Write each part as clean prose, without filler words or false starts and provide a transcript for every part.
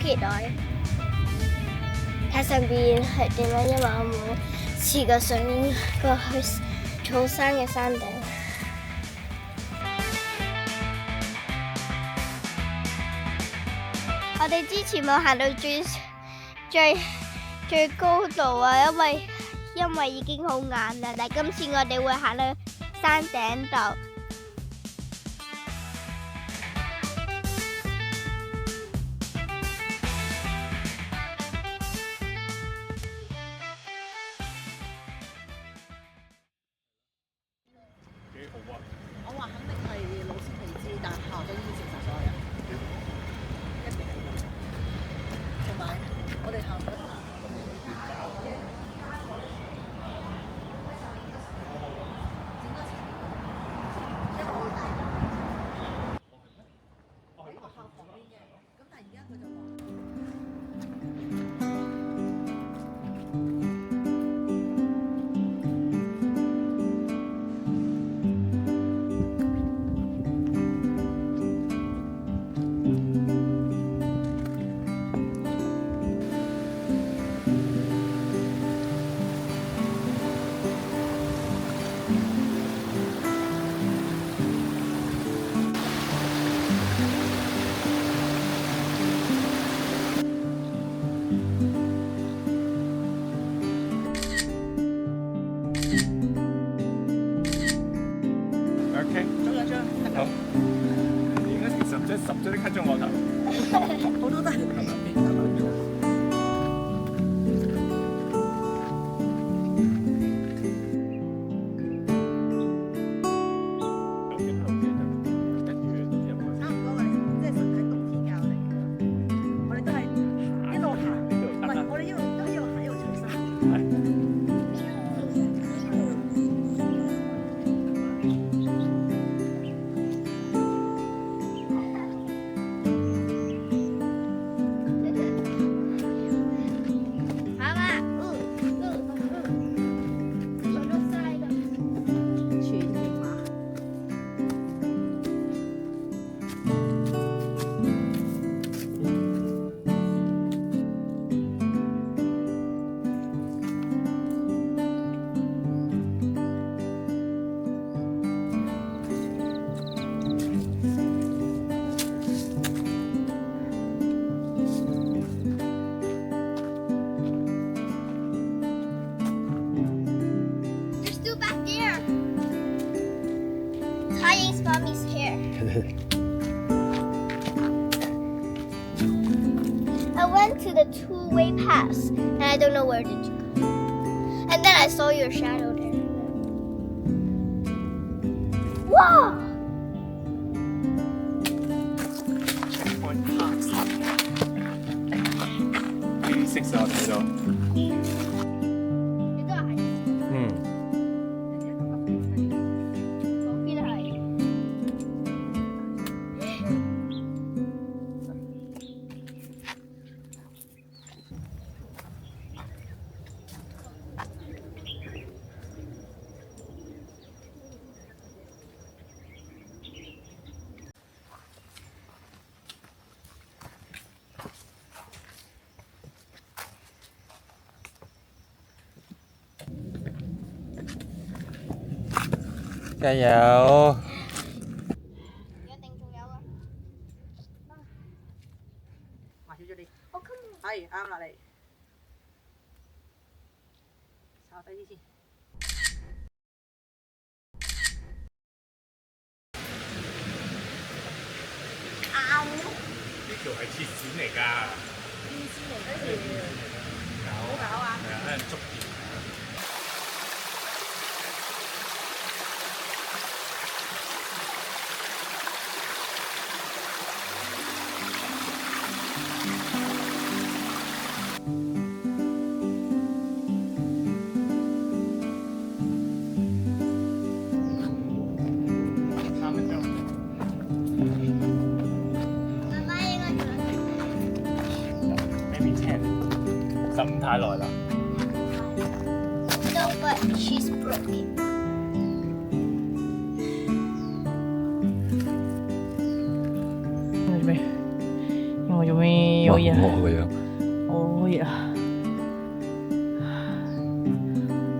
期待睇上邊係點樣，因為我冇試過上過去草山嘅山頂。我哋之前冇行到最高度啊，因為已經好晏啦。但係今次我哋會行到山頂度。幾好啊！我話肯定係老師未知，但校長已經食晒所有人，一定係咁。同埋我哋校長喺學校旁邊嘅，咁但係而家佢就話。OK，仲有張好。你應該10張都 cut 咗我頭。好多都係係咪？差唔多嘅，即係實體冬天教嚟嘅。我哋都係一路行，唔係我哋一路行一路除衫。好啦，我都晒啦。全型碼。They're still back there. Tying's mommy's hair. I went to the two-way pass, and I don't know where did you go. And then I saw your shadow there. Wow! Checkpoint pass。幾識晒我睇到。你都係，嗰邊係。加油！一定仲有啊！埋少咗啲，我今日係啱啦你。稍低啲先。呢條係鐵線嚟㗎。電視嚟跟住好搞啊！係啊，喺人捉住。等太耐啦。No, but she's broken. 因為做咩有嘢，我個樣。哦呀，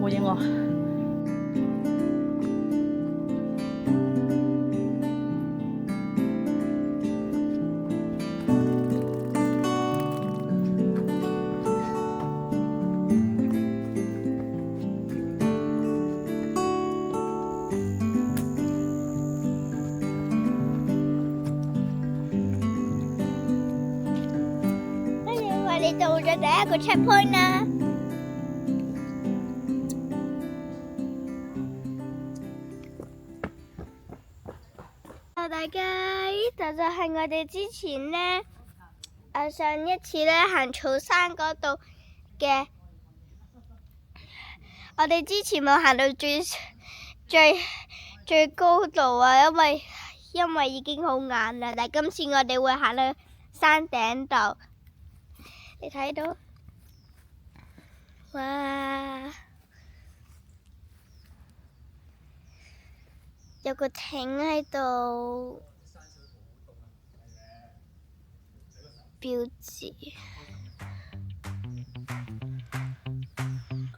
冇影我。你到咗第一個 checkpoint 啦！大家，呢度就係我哋之前呢，上一次呢行草山嗰度嘅，我哋之前冇行到最高度啊，因為已經好晏啦。但係今次我哋會行到山頂度。你睇到？哇！有個艇喺度標誌。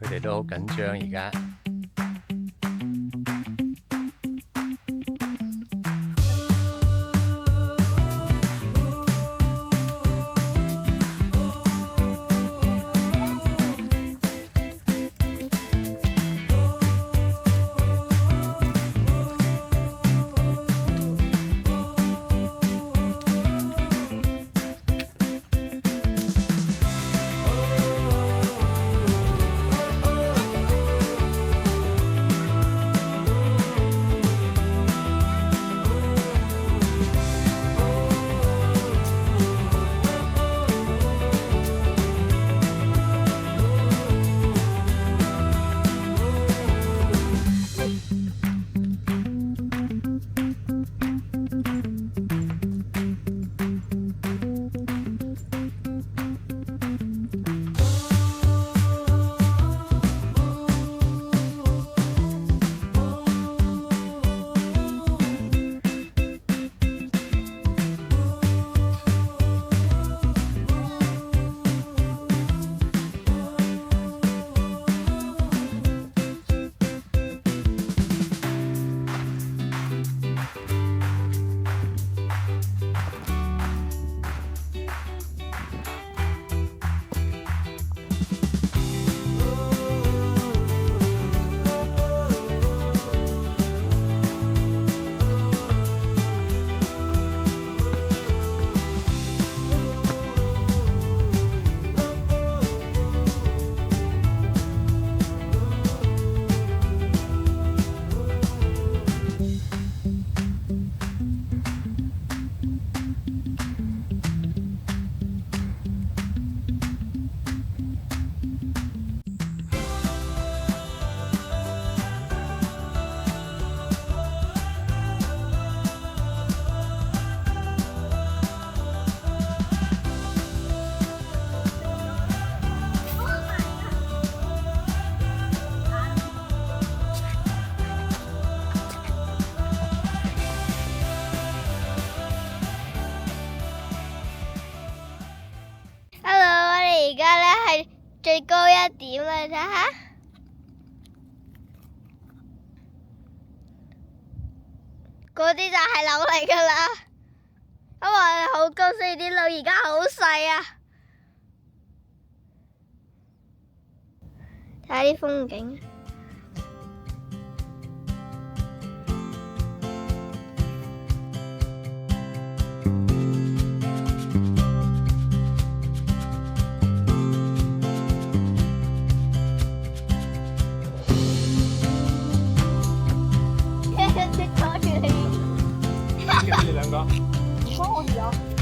佢哋都好緊張而家。最高一點啦，睇下。嗰啲就係樓嚟㗎啦，因為好高，所以啲樓而家好細啊。睇下啲風景。你兩個。唔關我事啊！